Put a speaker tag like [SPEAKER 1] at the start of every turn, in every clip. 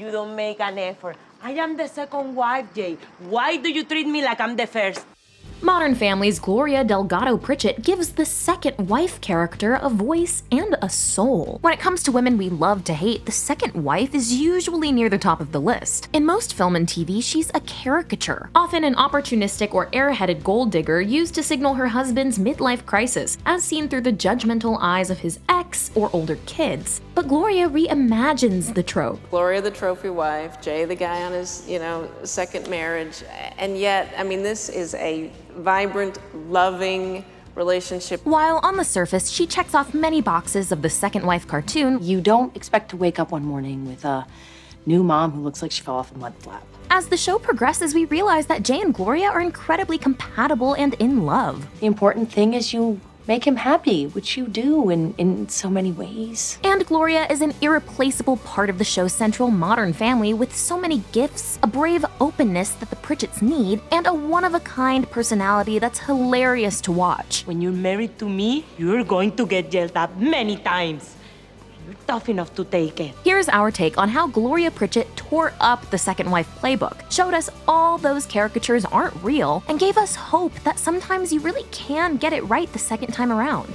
[SPEAKER 1] You don't make an effort. I am the second wife, Jay. Why do you treat me like I'm the first?
[SPEAKER 2] Modern Family's Gloria Delgado-Pritchett gives the second wife character a voice and a soul. When it comes to women we love to hate, the second wife is usually near the top of the list. In most film and TV, she's a caricature, often an opportunistic or airheaded gold digger used to signal her husband's midlife crisis, as seen through the judgmental eyes of his ex or older kids. But Gloria reimagines the trope.
[SPEAKER 3] Gloria the trophy wife, Jay the guy on his, second marriage, and yet, this is a vibrant, loving relationship.
[SPEAKER 2] While on the surface, she checks off many boxes of the second wife cartoon,
[SPEAKER 4] you don't expect to wake up one morning with a new mom who looks like she fell off a mud flap.
[SPEAKER 2] As the show progresses, we realize that Jay and Gloria are incredibly compatible and in love.
[SPEAKER 4] The important thing is you make him happy, which you do in so many ways.
[SPEAKER 2] And Gloria is an irreplaceable part of the show's central Modern Family with so many gifts, a brave openness that the Pritchetts need, and a one-of-a-kind personality that's hilarious to watch.
[SPEAKER 1] When you're married to me, you're going to get yelled at many times. You're tough enough to take it.
[SPEAKER 2] Here's our take on how Gloria Pritchett tore up the second wife playbook, showed us all those caricatures aren't real, and gave us hope that sometimes you really can get it right the second time around.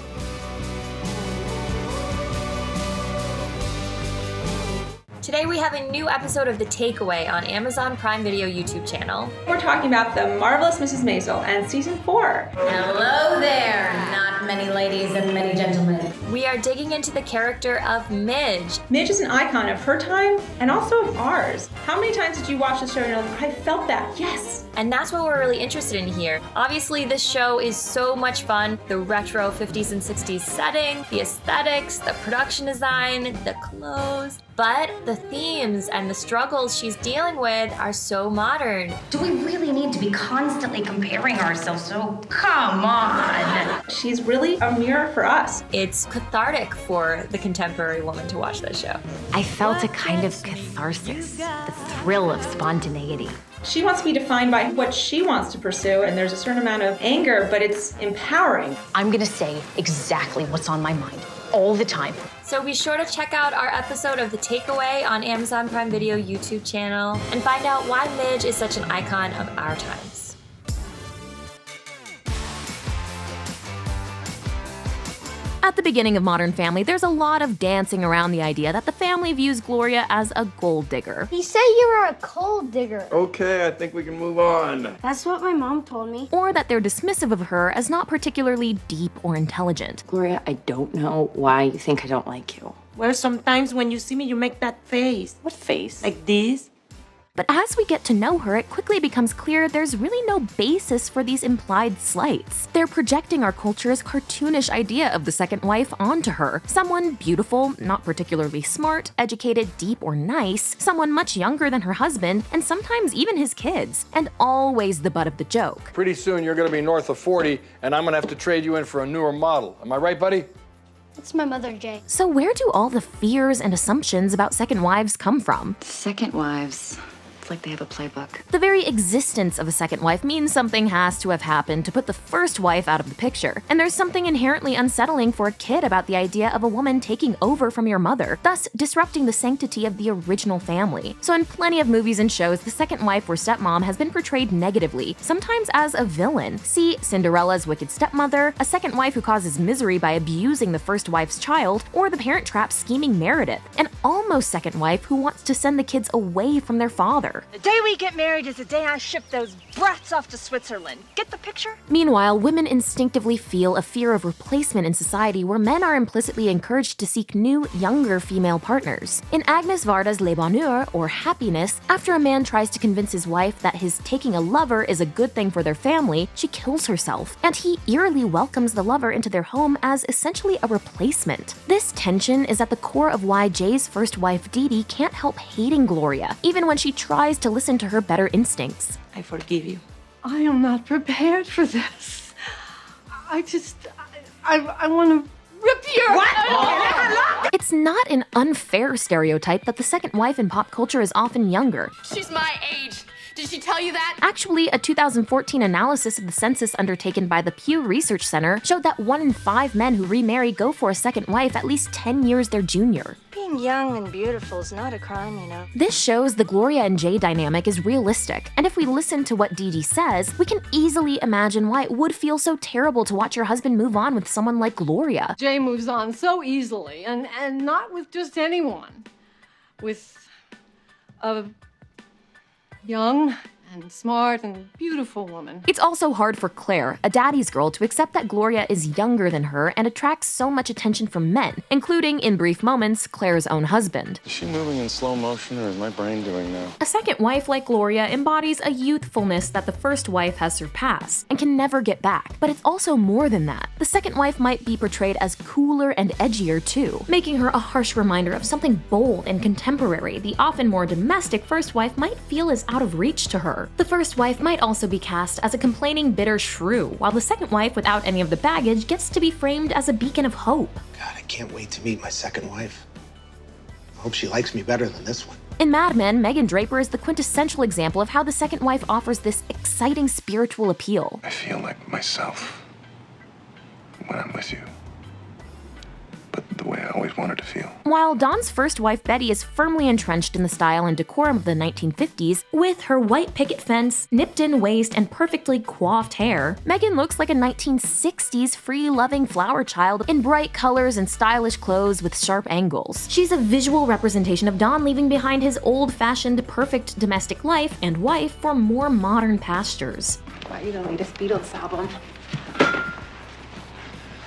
[SPEAKER 5] Today we have a new episode of The Takeaway on Amazon Prime Video YouTube channel.
[SPEAKER 6] We're talking about The Marvelous Mrs. Maisel and Season 4.
[SPEAKER 7] Hello there, not many ladies and many gentlemen.
[SPEAKER 5] We are digging into the character of Midge.
[SPEAKER 6] Midge is an icon of her time and also of ours. How many times did you watch the show and you're like, I felt that, yes!
[SPEAKER 5] And that's what we're really interested in here. Obviously, this show is so much fun. The retro 50s and 60s setting, the aesthetics, the production design, the clothes. But the themes and the struggles she's dealing with are so modern.
[SPEAKER 7] Do we really need to be constantly comparing ourselves? So come on.
[SPEAKER 6] She's really a mirror for us.
[SPEAKER 5] It's cathartic for the contemporary woman to watch this show.
[SPEAKER 8] I felt a kind of catharsis, the thrill of spontaneity.
[SPEAKER 6] She wants to be defined by what she wants to pursue, and there's a certain amount of anger, but it's empowering.
[SPEAKER 8] I'm gonna say exactly what's on my mind, all the time.
[SPEAKER 5] So be sure to check out our episode of The Takeaway on Amazon Prime Video YouTube channel and find out why Midge is such an icon of our times.
[SPEAKER 2] At the beginning of Modern Family, there's a lot of dancing around the idea that the family views Gloria as a gold digger.
[SPEAKER 9] He said you were a cold digger.
[SPEAKER 10] Okay, I think we can move on.
[SPEAKER 9] That's what my mom told me.
[SPEAKER 2] Or that they're dismissive of her as not particularly deep or intelligent.
[SPEAKER 4] Gloria, I don't know why you think I don't like you.
[SPEAKER 1] Well, sometimes when you see me, you make that face.
[SPEAKER 4] What face?
[SPEAKER 1] Like this.
[SPEAKER 2] But as we get to know her, it quickly becomes clear there's really no basis for these implied slights. They're projecting our culture's cartoonish idea of the second wife onto her. Someone beautiful, not particularly smart, educated, deep, or nice, someone much younger than her husband, and sometimes even his kids, and always the butt of the joke.
[SPEAKER 10] Pretty soon you're gonna be north of 40, and I'm gonna have to trade you in for a newer model. Am I right, buddy?
[SPEAKER 9] It's my mother, Jay.
[SPEAKER 2] So where do all the fears and assumptions about second wives come from?
[SPEAKER 8] Second wives. It's like they have a playbook.
[SPEAKER 2] The very existence of a second wife means something has to have happened to put the first wife out of the picture. And there's something inherently unsettling for a kid about the idea of a woman taking over from your mother, thus disrupting the sanctity of the original family. So in plenty of movies and shows, the second wife or stepmom has been portrayed negatively, sometimes as a villain. See Cinderella's wicked stepmother, a second wife who causes misery by abusing the first wife's child, or the Parent Trap scheming Meredith, an almost second wife who wants to send the kids away from their father.
[SPEAKER 11] The day we get married is the day I ship those brats off to Switzerland. Get the picture?
[SPEAKER 2] Meanwhile, women instinctively feel a fear of replacement in society where men are implicitly encouraged to seek new, younger female partners. In Agnes Varda's Le Bonheur, or Happiness, after a man tries to convince his wife that his taking a lover is a good thing for their family, she kills herself, and he eerily welcomes the lover into their home as essentially a replacement. This tension is at the core of why Jay's first wife, Dee Dee, can't help hating Gloria, even when she tries to listen to her better instincts.
[SPEAKER 1] I forgive you.
[SPEAKER 12] I am not prepared for this. I want to rip your...
[SPEAKER 2] What? It's not an unfair stereotype that the second wife in pop culture is often younger.
[SPEAKER 13] She's my age. Did she tell you that?
[SPEAKER 2] Actually, a 2014 analysis of the census undertaken by the Pew Research Center showed that 1 in 5 men who remarry go for a second wife at least 10 years their junior.
[SPEAKER 11] Being young and beautiful is not a crime, you know.
[SPEAKER 2] This shows the Gloria and Jay dynamic is realistic, and if we listen to what Dee Dee says, we can easily imagine why it would feel so terrible to watch your husband move on with someone like Gloria.
[SPEAKER 12] Jay moves on so easily, and not with just anyone. With a young and smart and beautiful woman.
[SPEAKER 2] It's also hard for Claire, a daddy's girl, to accept that Gloria is younger than her and attracts so much attention from men, including, in brief moments, Claire's own husband.
[SPEAKER 14] Is she moving in slow motion, or is my brain doing that?
[SPEAKER 2] A second wife like Gloria embodies a youthfulness that the first wife has surpassed and can never get back. But it's also more than that. The second wife might be portrayed as cooler and edgier too, making her a harsh reminder of something bold and contemporary the often more domestic first wife might feel is out of reach to her. The first wife might also be cast as a complaining, bitter shrew, while the second wife without any of the baggage gets to be framed as a beacon of hope.
[SPEAKER 15] God, I can't wait to meet my second wife. I hope she likes me better than this one.
[SPEAKER 2] In Mad Men, Megan Draper is the quintessential example of how the second wife offers this exciting spiritual appeal.
[SPEAKER 14] I feel like myself when I'm with you, but the way I always wanted to feel.
[SPEAKER 2] While Don's first wife Betty is firmly entrenched in the style and decorum of the 1950s, with her white picket fence, nipped-in waist, and perfectly coiffed hair, Megan looks like a 1960s free-loving flower child in bright colors and stylish clothes with sharp angles. She's a visual representation of Don leaving behind his old-fashioned, perfect domestic life and wife for more modern pastures.
[SPEAKER 16] Why you don't need a Beatles album?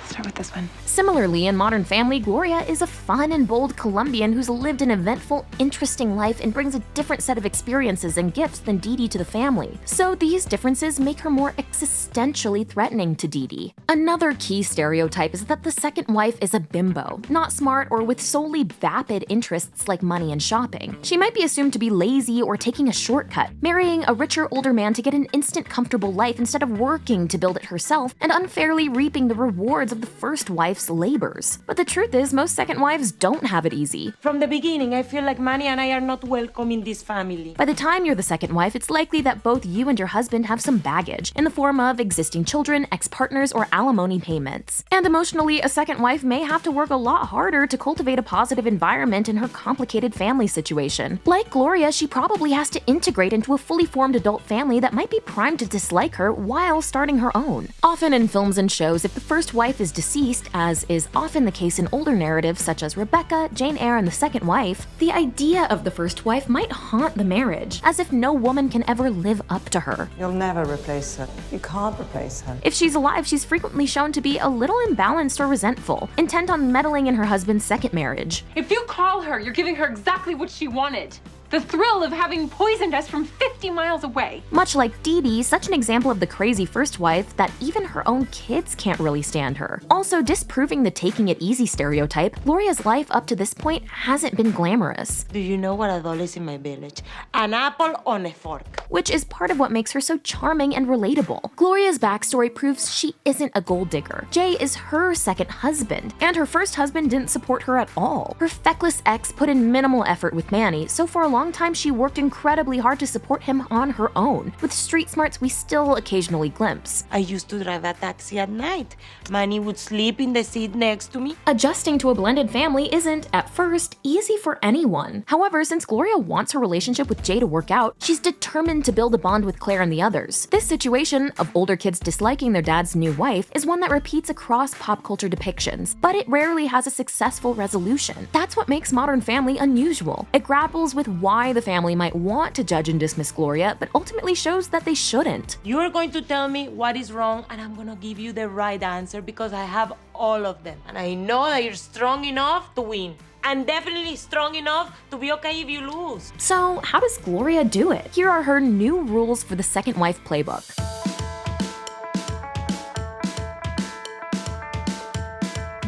[SPEAKER 16] Start with this one.
[SPEAKER 2] Similarly, in Modern Family, Gloria is a fun and bold Colombian who's lived an eventful, interesting life and brings a different set of experiences and gifts than Dee Dee to the family. So these differences make her more existentially threatening to Dee Dee. Another key stereotype is that the second wife is a bimbo, not smart or with solely vapid interests like money and shopping. She might be assumed to be lazy or taking a shortcut, marrying a richer older man to get an instant comfortable life instead of working to build it herself and unfairly reaping the rewards of the first wife's labors. But the truth is, most second wives don't have it easy.
[SPEAKER 1] From the beginning, I feel like Manny and I are not welcome in this family.
[SPEAKER 2] By the time you're the second wife, it's likely that both you and your husband have some baggage in the form of existing children, ex-partners, or alimony payments. And emotionally, a second wife may have to work a lot harder to cultivate a positive environment in her complicated family situation. Like Gloria, she probably has to integrate into a fully formed adult family that might be primed to dislike her while starting her own. Often in films and shows, if the first wife is deceased, as is often the case in older narratives such as Rebecca, Jane Eyre, and the second wife, the idea of the first wife might haunt the marriage, as if no woman can ever live up to her.
[SPEAKER 17] You'll never replace her. You can't replace her.
[SPEAKER 2] If she's alive, she's frequently shown to be a little imbalanced or resentful, intent on meddling in her husband's second marriage.
[SPEAKER 16] If you call her, you're giving her exactly what she wanted. The thrill of having poisoned us from 50 miles away.
[SPEAKER 2] Much like Dee Dee, such an example of the crazy first wife that even her own kids can't really stand her. Also disproving the taking it easy stereotype, Gloria's life up to this point hasn't been glamorous.
[SPEAKER 1] Do you know what a doll is in my village? An apple on a fork.
[SPEAKER 2] Which is part of what makes her so charming and relatable. Gloria's backstory proves she isn't a gold digger. Jay is her second husband, and her first husband didn't support her at all. Her feckless ex put in minimal effort with Manny, so for a long time she worked incredibly hard to support him on her own, with street smarts we still occasionally glimpse.
[SPEAKER 1] I used to drive a taxi at night. Manny would sleep in the seat next to me.
[SPEAKER 2] Adjusting to a blended family isn't, at first, easy for anyone. However, since Gloria wants her relationship with Jay to work out, she's determined to build a bond with Claire and the others. This situation, of older kids disliking their dad's new wife, is one that repeats across pop culture depictions, but it rarely has a successful resolution. That's what makes Modern Family unusual. It grapples with why the family might want to judge and dismiss Gloria, but ultimately shows that they shouldn't.
[SPEAKER 1] You are going to tell me what is wrong, and I'm gonna give you the right answer because I have all of them. And I know that you're strong enough to win. And definitely strong enough to be okay if you lose.
[SPEAKER 2] So, how does Gloria do it? Here are her new rules for the second wife playbook.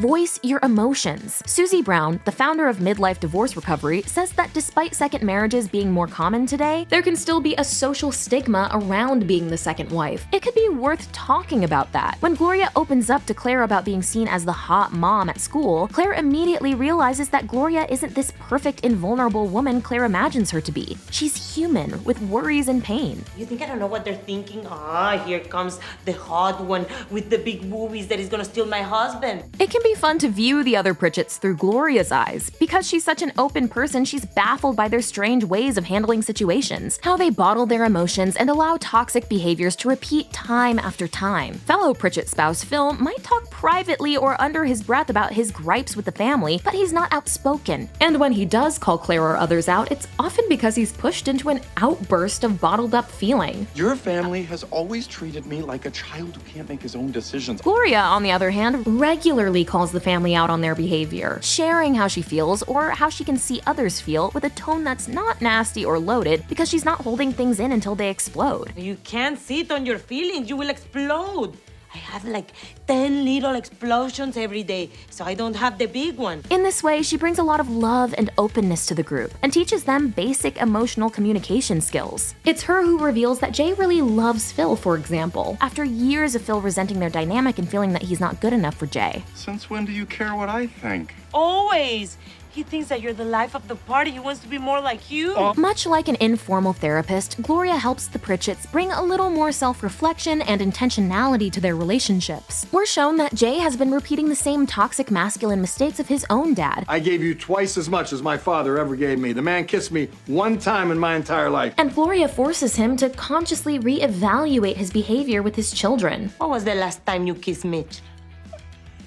[SPEAKER 2] Voice your emotions. Susie Brown, the founder of Midlife Divorce Recovery, says that despite second marriages being more common today, there can still be a social stigma around being the second wife. It could be worth talking about that. When Gloria opens up to Claire about being seen as the hot mom at school, Claire immediately realizes that Gloria isn't this perfect, invulnerable woman Claire imagines her to be. She's human, with worries and pain.
[SPEAKER 1] You think I don't know what they're thinking? Here comes the hot one with the big boobies that is gonna steal my husband.
[SPEAKER 2] It can be be fun to view the other Pritchetts through Gloria's eyes. Because she's such an open person, she's baffled by their strange ways of handling situations, how they bottle their emotions and allow toxic behaviors to repeat time after time. Fellow Pritchett spouse Phil might talk privately or under his breath about his gripes with the family, but he's not outspoken. And when he does call Claire or others out, it's often because he's pushed into an outburst of bottled up feeling.
[SPEAKER 18] Your family has always treated me like a child who can't make his own decisions.
[SPEAKER 2] Gloria, on the other hand, regularly calls the family out on their behavior, sharing how she feels or how she can see others feel with a tone that's not nasty or loaded because she's not holding things in until they explode.
[SPEAKER 1] You can't sit on your feelings, you will explode. I have like 10 little explosions every day, so I don't have the big one.
[SPEAKER 2] In this way, she brings a lot of love and openness to the group and teaches them basic emotional communication skills. It's her who reveals that Jay really loves Phil, for example, after years of Phil resenting their dynamic and feeling that he's not good enough for Jay.
[SPEAKER 18] Since when do you care what I think?
[SPEAKER 1] Always. He thinks that you're the life of the party. He wants to be more like you.
[SPEAKER 2] Much like an informal therapist, Gloria helps the Pritchetts bring a little more self-reflection and intentionality to their relationships. We're shown that Jay has been repeating the same toxic masculine mistakes of his own dad.
[SPEAKER 10] I gave you twice as much as my father ever gave me. The man kissed me one time in my entire life.
[SPEAKER 2] And Gloria forces him to consciously reevaluate his behavior with his children.
[SPEAKER 1] When was the last time you kissed Mitch?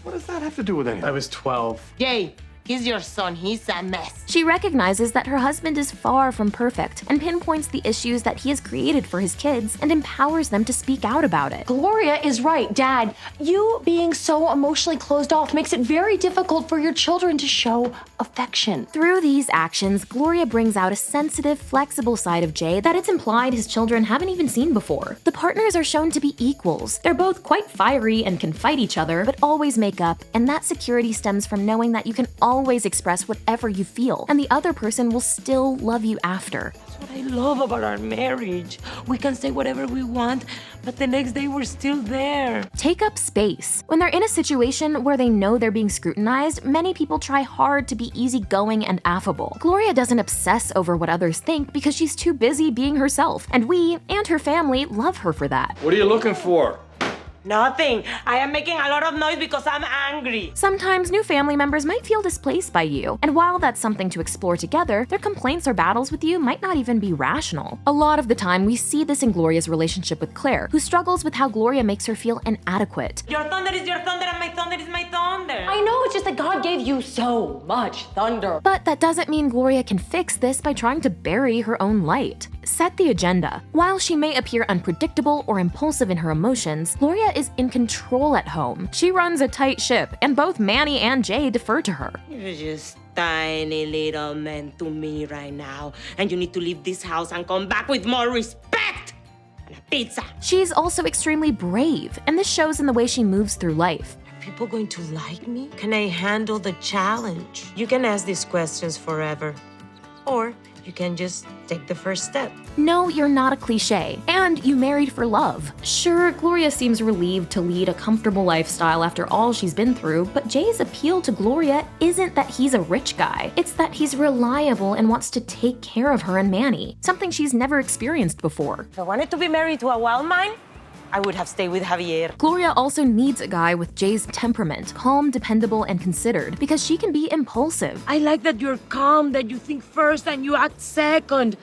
[SPEAKER 18] What does that have to do with anything?
[SPEAKER 19] I was 12.
[SPEAKER 1] Jay, he's your son. He's a mess.
[SPEAKER 2] She recognizes that her husband is far from perfect and pinpoints the issues that he has created for his kids and empowers them to speak out about it.
[SPEAKER 4] Gloria is right, Dad. You being so emotionally closed off makes it very difficult for your children to show affection.
[SPEAKER 2] Through these actions, Gloria brings out a sensitive, flexible side of Jay that it's implied his children haven't even seen before. The partners are shown to be equals. They're both quite fiery and can fight each other, but always make up, and that security stems from knowing that you can always express whatever you feel, and the other person will still love you after.
[SPEAKER 1] That's what I love about our marriage. We can say whatever we want, but the next day we're still there.
[SPEAKER 2] Take up space. When they're in a situation where they know they're being scrutinized, many people try hard to be easygoing and affable. Gloria doesn't obsess over what others think because she's too busy being herself, and we and her family love her for that.
[SPEAKER 10] What are you looking for?
[SPEAKER 1] Nothing. I am making a lot of noise because I'm angry.
[SPEAKER 2] Sometimes new family members might feel displaced by you, and while that's something to explore together, their complaints or battles with you might not even be rational. A lot of the time, we see this in Gloria's relationship with Claire, who struggles with how Gloria makes her feel inadequate.
[SPEAKER 1] Your thunder is your thunder and my thunder is my thunder.
[SPEAKER 4] I know, it's just that God gave you so much thunder.
[SPEAKER 2] But that doesn't mean Gloria can fix this by trying to bury her own light. Set the agenda. While she may appear unpredictable or impulsive in her emotions, Gloria is in control at home. She runs a tight ship, and both Manny and Jay defer to her.
[SPEAKER 1] You're just tiny little man to me right now, and you need to leave this house and come back with more respect and a pizza.
[SPEAKER 2] She's also extremely brave, and this shows in the way she moves through life.
[SPEAKER 1] Are people going to like me? Can I handle the challenge? You can ask these questions forever, or you can just take the first step.
[SPEAKER 2] No, you're not a cliche, and you married for love. Sure, Gloria seems relieved to lead a comfortable lifestyle after all she's been through, but Jay's appeal to Gloria isn't that he's a rich guy. It's that he's reliable and wants to take care of her and Manny, something she's never experienced before.
[SPEAKER 1] If I wanted to be married to a wild mine, I would have stayed with Javier.
[SPEAKER 2] Gloria also needs a guy with Jay's temperament, calm, dependable, and considered, because she can be impulsive.
[SPEAKER 1] I like that you're calm, that you think first and you act second.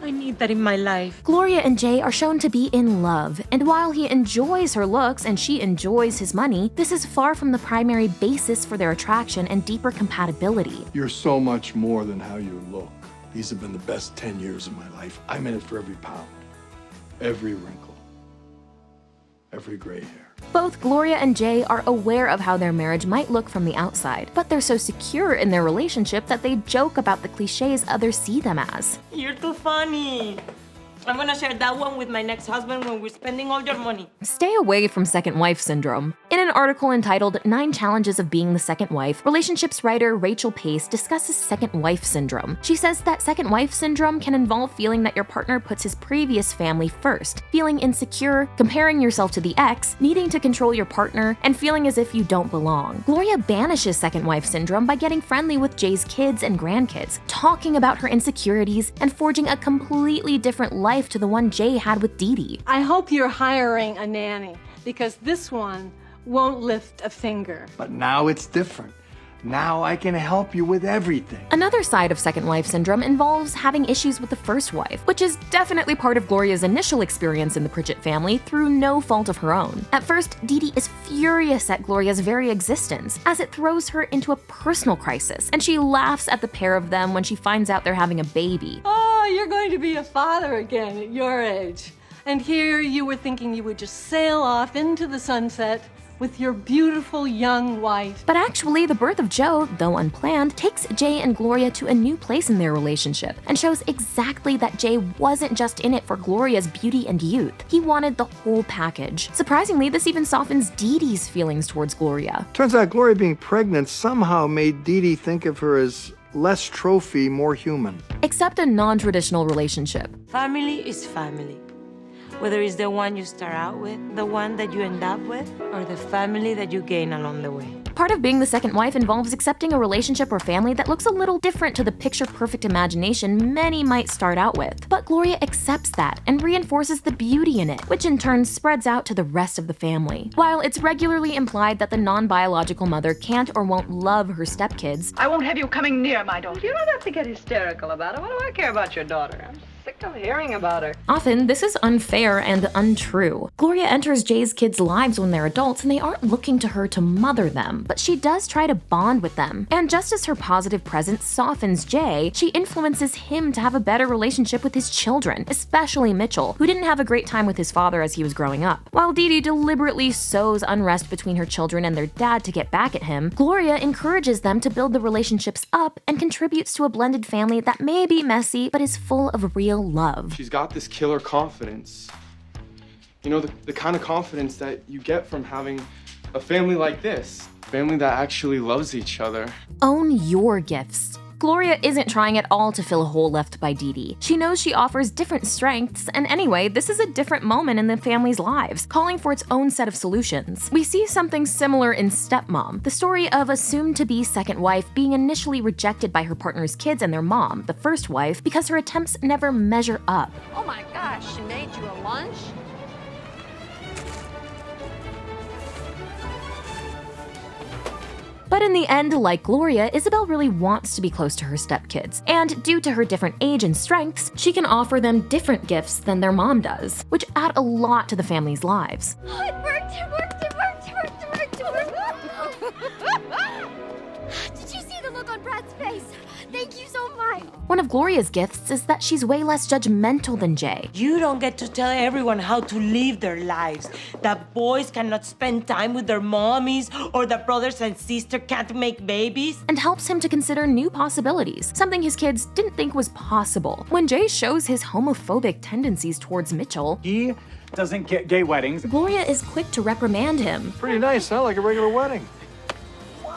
[SPEAKER 1] I need that in my life.
[SPEAKER 2] Gloria and Jay are shown to be in love, and while he enjoys her looks and she enjoys his money, this is far from the primary basis for their attraction and deeper compatibility.
[SPEAKER 10] You're so much more than how you look. These have been the best 10 years of my life. I'm in it for every pound, every wrinkle, every gray hair.
[SPEAKER 2] Both Gloria and Jay are aware of how their marriage might look from the outside, but they're so secure in their relationship that they joke about the cliches others see them as.
[SPEAKER 1] You're too funny. I'm gonna share that one with my next husband when we're spending all your money.
[SPEAKER 2] Stay away from second wife syndrome. In an article entitled 9 Challenges of Being the Second Wife, relationships writer Rachel Pace discusses second wife syndrome. She says that second wife syndrome can involve feeling that your partner puts his previous family first, feeling insecure, comparing yourself to the ex, needing to control your partner, and feeling as if you don't belong. Gloria banishes second wife syndrome by getting friendly with Jay's kids and grandkids, talking about her insecurities, and forging a completely different life to the one Jay had with Dee Dee.
[SPEAKER 12] I hope you're hiring a nanny, because this one won't lift a finger.
[SPEAKER 10] But now it's different. Now I can help you with everything.
[SPEAKER 2] Another side of second wife syndrome involves having issues with the first wife, which is definitely part of Gloria's initial experience in the Pritchett family through no fault of her own. At first, Dee Dee is furious at Gloria's very existence, as it throws her into a personal crisis, and she laughs at the pair of them when she finds out they're having a baby.
[SPEAKER 12] Oh, you're going to be a father again at your age. And here you were thinking you would just sail off into the sunset with your beautiful young wife.
[SPEAKER 2] But actually, the birth of Joe, though unplanned, takes Jay and Gloria to a new place in their relationship and shows exactly that Jay wasn't just in it for Gloria's beauty and youth. He wanted the whole package. Surprisingly, this even softens Dee Dee's feelings towards Gloria.
[SPEAKER 10] Turns out Gloria being pregnant somehow made Dee Dee think of her as less trophy, more human.
[SPEAKER 2] Except a non-traditional relationship.
[SPEAKER 1] Family is family. Whether it's the one you start out with, the one that you end up with, or the family that you gain along the way.
[SPEAKER 2] Part of being the second wife involves accepting a relationship or family that looks a little different to the picture-perfect imagination many might start out with. But Gloria accepts that and reinforces the beauty in it, which in turn spreads out to the rest of the family. While it's regularly implied that the non-biological mother can't or won't love her stepkids,
[SPEAKER 19] I won't have you coming near my daughter. You don't have to get hysterical about it. What do I care about your daughter? I'm sick of hearing about her.
[SPEAKER 2] often this is unfair and untrue. Gloria enters Jay's kids' lives when they're adults and they aren't looking to her to mother them, but she does try to bond with them. And just as her positive presence softens Jay, she influences him to have a better relationship with his children, especially Mitchell, who didn't have a great time with his father as he was growing up. While Dee Dee deliberately sows unrest between her children and their dad to get back at him, Gloria encourages them to build the relationships up and contributes to a blended family that may be messy but is full of real love.
[SPEAKER 20] She's got this killer confidence. You know, the kind of confidence that you get from having a family like this. A family that actually loves each other.
[SPEAKER 2] Own your gifts. Gloria isn't trying at all to fill a hole left by Dee Dee. She knows she offers different strengths, and anyway, this is a different moment in the family's lives, calling for its own set of solutions. We see something similar in Stepmom, the story of a soon-to-be second wife being initially rejected by her partner's kids and their mom, the first wife, because her attempts never measure up.
[SPEAKER 13] Oh my gosh, she made you a lunch?
[SPEAKER 2] But in the end, like Gloria, Isabel really wants to be close to her stepkids, and due to her different age and strengths, she can offer them different gifts than their mom does, which add a lot to the family's lives.
[SPEAKER 9] Oh, it worked, it worked, it worked, it worked, it worked, it worked. Did you see the look on Brad's face? Thank you so much.
[SPEAKER 2] One of Gloria's gifts is that she's way less judgmental than Jay.
[SPEAKER 1] You don't get to tell everyone how to live their lives. That boys cannot spend time with their mommies, or that brothers and sisters can't make babies.
[SPEAKER 2] And helps him to consider new possibilities, something his kids didn't think was possible. When Jay shows his homophobic tendencies towards Mitchell,
[SPEAKER 21] he doesn't get gay weddings.
[SPEAKER 2] Gloria is quick to reprimand him.
[SPEAKER 10] Pretty nice, huh? Like a regular wedding.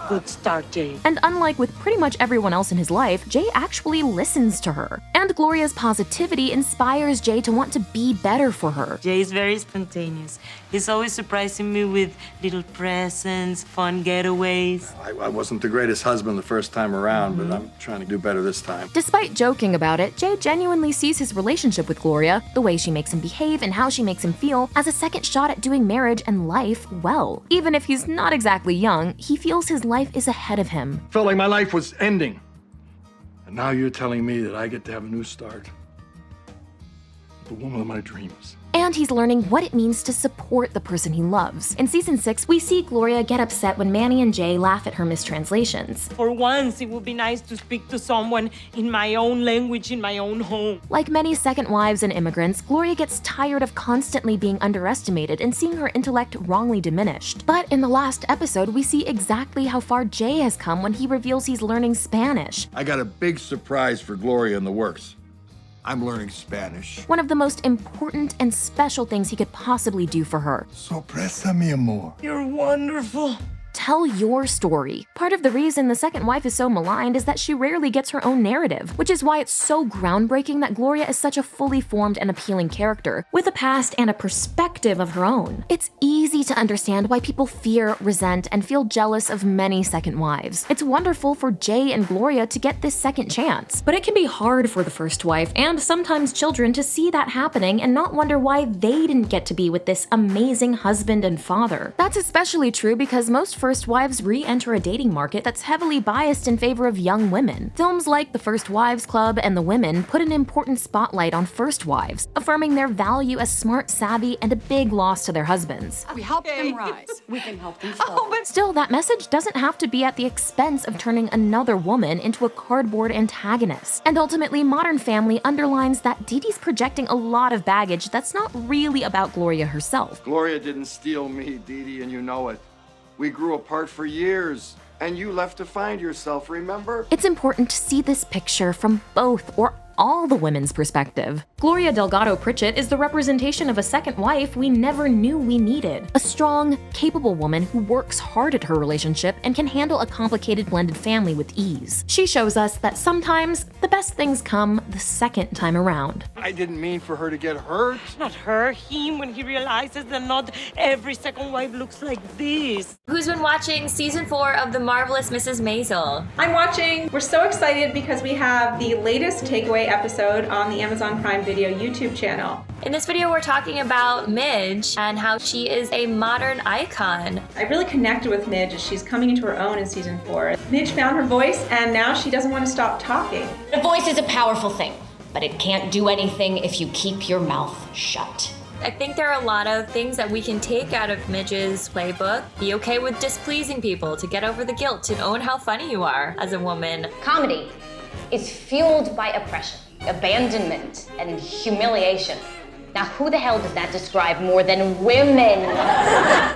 [SPEAKER 1] Good start, Jay.
[SPEAKER 2] And unlike with pretty much everyone else in his life, Jay actually listens to her. And Gloria's positivity inspires Jay to want to be better for her.
[SPEAKER 1] Jay is very spontaneous. He's always surprising me with little presents, fun getaways.
[SPEAKER 10] I wasn't the greatest husband the first time around, but I'm trying to do better this time.
[SPEAKER 2] Despite joking about it, Jay genuinely sees his relationship with Gloria, the way she makes him behave and how she makes him feel, as a second shot at doing marriage and life well. Even if he's not exactly young, he feels his life is ahead of him.
[SPEAKER 10] Felt like my life was ending. And now you're telling me that I get to have a new start. The woman of my dreams.
[SPEAKER 2] And he's learning what it means to support the person he loves. In season 6, we see Gloria get upset when Manny and Jay laugh at her mistranslations.
[SPEAKER 1] For once, it would be nice to speak to someone in my own language, in my own home.
[SPEAKER 2] Like many second wives and immigrants, Gloria gets tired of constantly being underestimated and seeing her intellect wrongly diminished. But in the last episode, we see exactly how far Jay has come when he reveals he's learning Spanish.
[SPEAKER 22] I got a big surprise for Gloria in the works. I'm learning Spanish.
[SPEAKER 2] One of the most important and special things he could possibly do for her.
[SPEAKER 22] Sorpresa, mi amor.
[SPEAKER 1] You're wonderful.
[SPEAKER 2] tell your story. Part of the reason the second wife is so maligned is that she rarely gets her own narrative, which is why it's so groundbreaking that Gloria is such a fully formed and appealing character, with a past and a perspective of her own. It's easy to understand why people fear, resent, and feel jealous of many second wives. It's wonderful for Jay and Gloria to get this second chance, but it can be hard for the first wife and sometimes children to see that happening and not wonder why they didn't get to be with this amazing husband and father. That's especially true because most first wives re-enter a dating market that's heavily biased in favor of young women. Films like The First Wives Club and The Women put an important spotlight on first wives, affirming their value as smart, savvy, and a big loss to their husbands.
[SPEAKER 3] We help them rise. We can help them fall.
[SPEAKER 2] Still, that message doesn't have to be at the expense of turning another woman into a cardboard antagonist. And ultimately, Modern Family underlines that Dee Dee's projecting a lot of baggage that's not really about Gloria herself.
[SPEAKER 22] Gloria didn't steal me, Dee Dee, and you know it. We grew apart for years, and you left to find yourself, remember?
[SPEAKER 2] It's important to see this picture from both or all the women's perspective. Gloria Delgado-Pritchett is the representation of a second wife we never knew we needed. A strong, capable woman who works hard at her relationship and can handle a complicated blended family with ease. She shows us that sometimes the best things come the second time around.
[SPEAKER 22] I didn't mean for her to get hurt.
[SPEAKER 1] Not her, him, when he realizes that not every second wife looks like this.
[SPEAKER 5] Who's been watching season 4 of The Marvelous Mrs. Maisel?
[SPEAKER 6] I'm watching. We're so excited because we have the latest takeaway episode on the Amazon Prime Video YouTube channel.
[SPEAKER 5] In this video, we're talking about Midge and how she is a modern icon.
[SPEAKER 6] I really connected with Midge as she's coming into her own in season 4. Midge found her voice and now she doesn't want to stop talking.
[SPEAKER 7] A voice is a powerful thing, but it can't do anything if you keep your mouth shut.
[SPEAKER 5] I think there are a lot of things that we can take out of Midge's playbook. Be okay with displeasing people, to get over the guilt, to own how funny you are as a woman.
[SPEAKER 7] Comedy is fueled by oppression, abandonment, and humiliation. Now, who the hell does that describe more than women?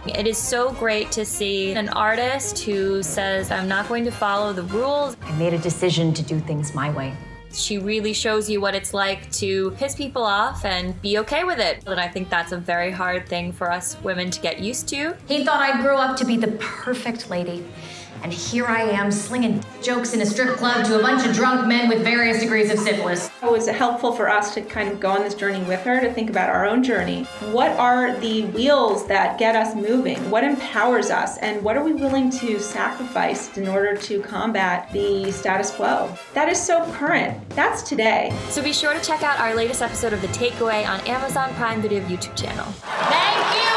[SPEAKER 5] It is so great to see an artist who says, I'm not going to follow the rules.
[SPEAKER 8] I made a decision to do things my way.
[SPEAKER 5] She really shows you what it's like to piss people off and be okay with it. And I think that's a very hard thing for us women to get used to.
[SPEAKER 8] He thought I'd grow up to be the perfect lady. And here I am, slinging jokes in a strip club to a bunch of drunk men with various degrees of syphilis.
[SPEAKER 6] It was helpful for us to kind of go on this journey with her, to think about our own journey. What are the wheels that get us moving? What empowers us? And what are we willing to sacrifice in order to combat the status quo? That is so current. That's today.
[SPEAKER 5] So be sure to check out our latest episode of The Takeaway on Amazon Prime Video YouTube channel.
[SPEAKER 7] Thank you!